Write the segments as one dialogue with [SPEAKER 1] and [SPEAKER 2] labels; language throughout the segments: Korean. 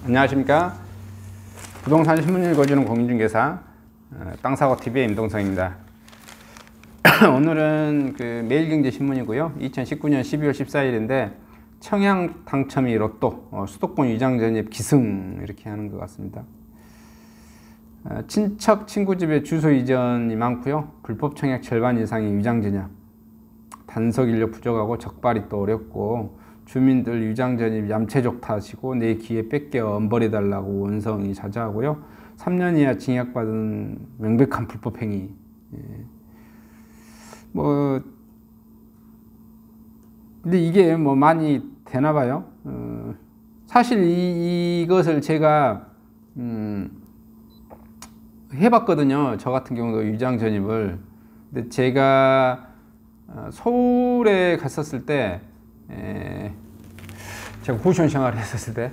[SPEAKER 1] 안녕하십니까. 부동산 신문 읽어주는 공인중개사 땅사고TV의 임동성입니다. 오늘은 그 매일경제신문이고요. 2019년 12월 14일인데 청약 당첨이 로또, 수도권 위장 전입 기승 이렇게 하는 것 같습니다. 친척 친구 집에 주소 이전이 많고요. 불법 청약 절반 이상이 위장 전입, 단속 인력 부족하고 적발이 또 어렵고, 주민들 위장 전입 얌체족 탓이고 내 기회 뺏겨 엄벌해달라고 원성이 자자하고요. 3년 이하 징역받은 명백한 불법 행위. 근데 이게 많이 되나 봐요. 사실 이것을 제가 해봤거든요. 저 같은 경우도 위장 전입을. 근데 제가 서울에 갔었을 때, 제가 고시원 생활을 했었을 때,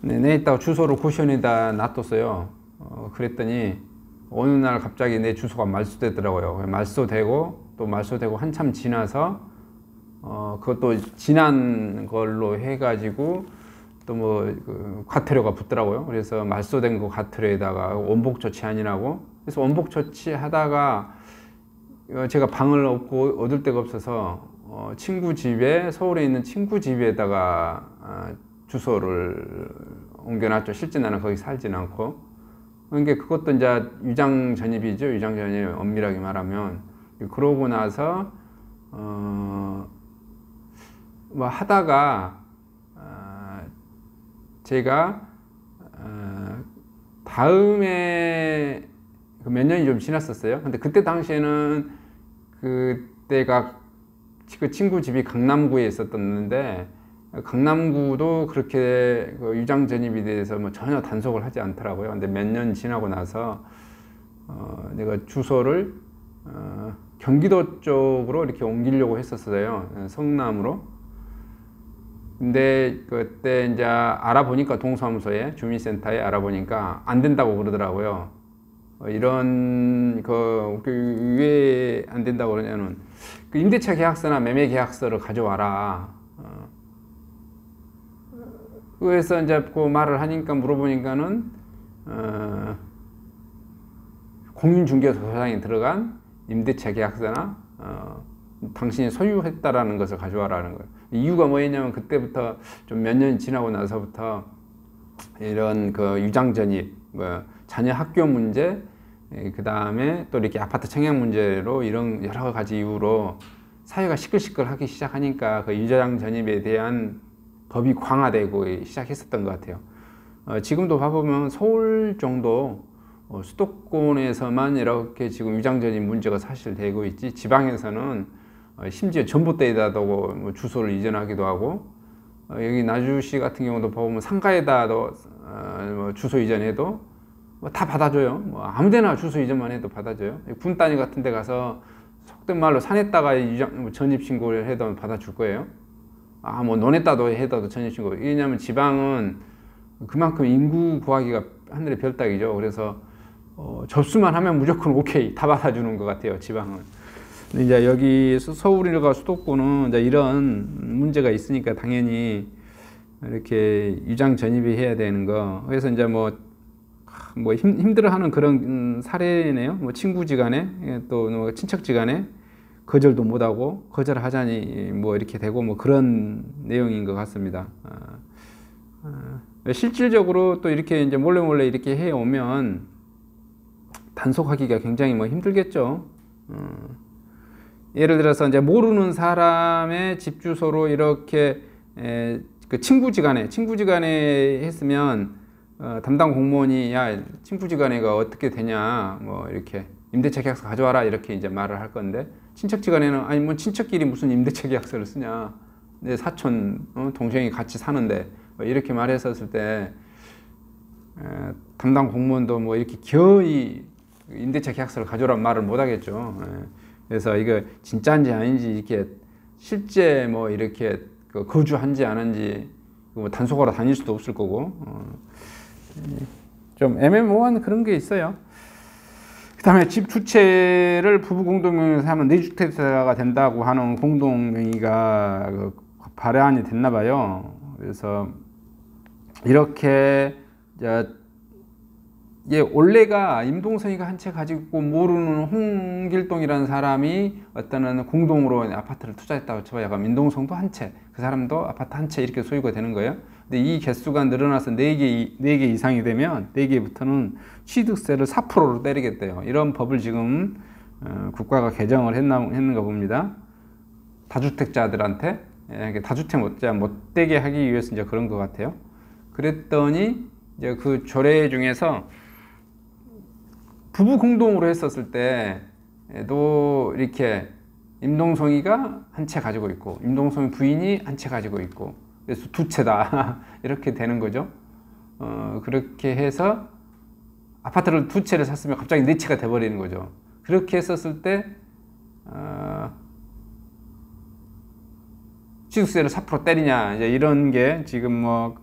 [SPEAKER 1] 내 있다가 주소를 고시원에다 놔뒀어요. 그랬더니 어느 날 갑자기 내 주소가 말소되더라고요. 말소되고 또 말소되고 한참 지나서 그것도 지난 걸로 해가지고 또 그 과태료가 붙더라고요. 그래서 말소된 거 과태료에다가 원복 조치하니라고. 그래서 원복 조치하다가 제가 방을 얻을 데가 없어서 친구 집에, 서울에 있는 친구 집에다가 주소를 옮겨놨죠. 실제 나는 거기 살진 않고. 그러니까 그것도 이제 위장 전입이죠. 위장 전입, 엄밀하게 말하면. 그러고 나서 하다가 제가 다음에 몇 년이 좀 지났었어요. 근데 그때 당시에는 그때가 그 친구 집이 강남구에 있었는데, 강남구도 그렇게 그 위장 전입에 대해서 전혀 단속을 하지 않더라고요. 근데 몇 년 지나고 나서 내가 주소를 경기도 쪽으로 이렇게 옮기려고 했었어요. 성남으로. 근데 그때 이제 알아보니까, 동사무소에, 주민센터에 알아보니까 안 된다고 그러더라고요. 이런 왜 안 된다고 그러냐면, 그 임대차 계약서나 매매 계약서를 가져와라. 그래서 이제 그 말을 하니까, 물어보니까는 공인중개소장에 들어간 임대차 계약서나 당신이 소유했다라는 것을 가져와라는 거예요. 이유가 뭐였냐면, 그때부터 좀 몇 년 지나고 나서부터 이런 그 위장 전입, 자녀 학교 문제, 그 다음에 또 이렇게 아파트 청약 문제로 이런 여러 가지 이유로 사회가 시끌시끌하기 시작하니까 그 위장 전입에 대한 법이 강화되고 시작했었던 것 같아요. 지금도 봐보면 서울 정도 수도권에서만 이렇게 지금 위장 전입 문제가 사실 되고 있지, 지방에서는 심지어 전봇대에다 두고 주소를 이전하기도 하고, 여기 나주시 같은 경우도 보면 상가에다 주소 이전해도 다 받아줘요. 아무데나 주소 이전만 해도 받아줘요. 군 단위 같은 데 가서 속된 말로 산에다가 전입신고를 해도 받아줄 거예요. 논에다도 해도 전입신고. 왜냐하면 지방은 그만큼 인구 구하기가 하늘의 별 따기죠. 그래서 접수만 하면 무조건 오케이, 다 받아주는 것 같아요, 지방은. 근데 이제 여기 서울이나 수도권은 이제 이런 문제가 있으니까 당연히 이렇게 위장 전입이 해야 되는 거. 그래서 이제 힘들어하는 그런 사례네요. 친구지간에, 또 친척지간에 거절도 못하고, 거절하자니 이렇게 되고 그런 내용인 것 같습니다. 실질적으로 또 이렇게 이제 몰래 이렇게 해 오면 단속하기가 굉장히 힘들겠죠. 예를 들어서 이제 모르는 사람의 집 주소로 이렇게 그 친구지간에 했으면 담당 공무원이, 야, 친구지간에가 어떻게 되냐, 이렇게 임대차 계약서 가져와라, 이렇게 이제 말을 할 건데, 친척지간에는 아니 친척끼리 무슨 임대차 계약서를 쓰냐, 내 사촌 동생이 같이 사는데, 이렇게 말했었을 때 담당 공무원도 이렇게 겨이 임대차 계약서를 가져오란 말을 못 하겠죠. 그래서 이거 진짜인지 아닌지, 이렇게 실제 이렇게 거주한지 안 한지 단속하러 다닐 수도 없을 거고, 좀 애매모호한 그런 게 있어요. 그 다음에 집 두 채를 부부 공동명의로 하면 내주택자가 된다고 하는 공동명의가 발의안이 됐나 봐요. 그래서 이렇게 원래가 임동성이가 한 채 가지고 모르는 홍길동이라는 사람이 어떤 공동으로 아파트를 투자했다고 쳐봐요. 그럼 임동성도 한 채, 그 사람도 아파트 한 채 이렇게 소유가 되는 거예요. 근데 이 개수가 늘어나서 4개 이상이 되면 4개부터는 취득세를 4%로 때리겠대요. 이런 법을 지금 국가가 개정을 했는가 봅니다. 다주택자들한테 다주택자 못 되게 하기 위해서 이제 그런 것 같아요. 그랬더니 이제 그 조례 중에서 부부 공동으로 했었을 때도 이렇게 임동성이가 한 채 가지고 있고 임동성이 부인이 한 채 가지고 있고 그래서 2채다 이렇게 되는 거죠. 그렇게 해서 아파트를 2채를 샀으면 갑자기 4채가 돼버리는 거죠. 그렇게 했었을 때 취득세를 4% 때리냐 이제 이런 게 지금 뭐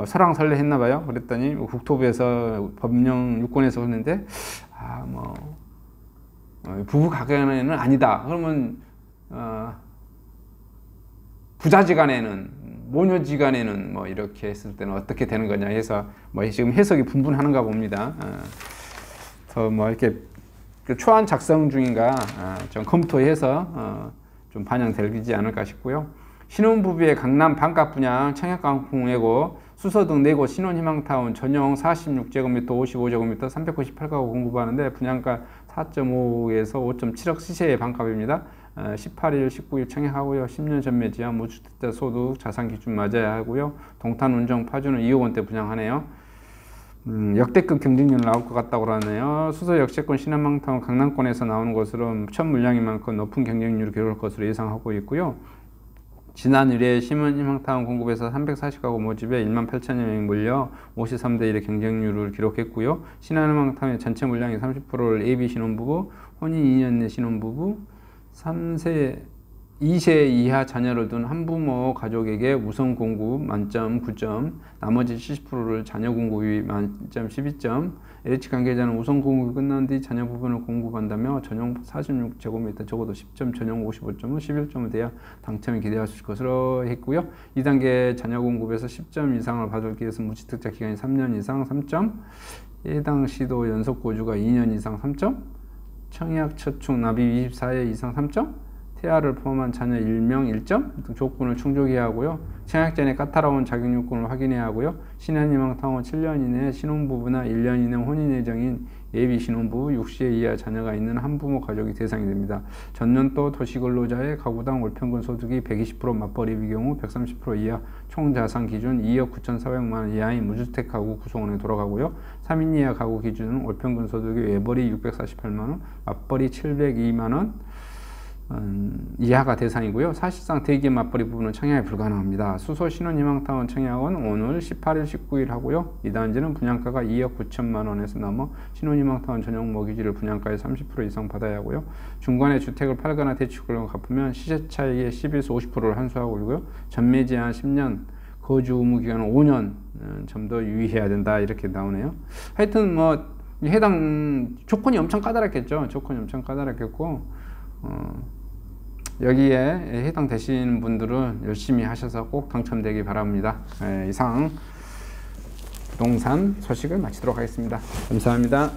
[SPEAKER 1] 설왕설래 했나 봐요. 그랬더니 국토부에서 법령 유권에서 했는데 부부 가간에는 아니다. 그러면 부자지간에는 모녀지간에는 뭐 이렇게 했을 때는 어떻게 되는 거냐 해서 뭐 지금 해석이 분분하는가 봅니다. 뭐 이렇게 초안 작성 중인가 좀 검토해서 좀 반영되지 않을까 싶고요. 신혼부부의 강남 반값 분양 청약강풍회고 수서 등 4곳 신혼희망타운 전용 46제곱미터 55제곱미터 398가구 공급하는데 분양가 4.5에서 5.7억 시세의 반값입니다. 18일 19일 청약하고요. 10년 전매 제한 무주택자 소득 자산 기준 맞아야 하고요. 동탄 운정 파주는 2억 원대 분양하네요. 역대급 경쟁률 나올 것 같다고 그러네요. 수서 역세권 신혼희망타운 강남권에서 나오는 것으로 첫 물량인 만큼 높은 경쟁률을 기록할 것으로 예상하고 있고요. 지난 1회 신혼희망타운 공급에서 340가구 모집에 18,000여 명이 몰려 53대 1의 경쟁률을 기록했고요. 신혼희망타운의 전체 물량의 30%를 AB 신혼부부, 혼인 2년 내 신혼부부, 2세 이하 자녀를 둔 한부모 가족에게 우선 공급 만점 9점, 나머지 70%를 자녀 공급이 만점 12점, LH 관계자는 우선 공급이 끝난 뒤 자녀 부분을 공급한다며 전용 46제곱미터 적어도 10점, 전용 55점은 11점을 돼야 당첨이 기대할 수 있을 것으로 했고요. 2단계 자녀 공급에서 10점 이상을 받기 위해서 무주택자 기간이 3년 이상 3점, 해당 시도 연속 거주가 2년 이상 3점, 청약 저축 납입 24회 이상 3점, 태아를 포함한 자녀 1명 1점 등 조건을 충족해야 하고요. 청약 전에 까다로운 자격 요건을 확인해야 하고요. 신혼희망타운 7년 이내 신혼부부나 1년 이내 혼인 예정인 예비 신혼부부 60세 이하 자녀가 있는 한부모 가족이 대상이 됩니다. 전년도 도시근로자의 가구당 월평균 소득이 120% 맞벌이의 경우 130% 이하 총자산 기준 2억 9,400만 원 이하의 무주택 가구 구성원에 돌아가고요. 3인 이하 가구 기준은 월평균 소득이 외벌이 648만 원, 맞벌이 702만 원 이하가 대상이고요. 사실상 대기업 맞벌이 부분은 청약이 불가능합니다. 수소 신혼희망타운 청약은 오늘 18일 19일 하고요. 이 단지는 분양가가 2억 9천만 원에서 넘어 신혼희망타운 전용 모기지를 분양가의 30% 이상 받아야 하고요. 중간에 주택을 팔거나 대출을 갚으면 시세 차익의 10에서 50%를 환수하고 있고요. 전매 제한 10년, 거주 의무 기간은 5년 좀 더 유의해야 된다 이렇게 나오네요. 하여튼 뭐 해당 조건이 엄청 까다롭겠죠. 조건이 엄청 까다롭겠고 여기에 해당되시는 분들은 열심히 하셔서 꼭 당첨되기 바랍니다. 이상 부동산 소식을 마치도록 하겠습니다. 감사합니다.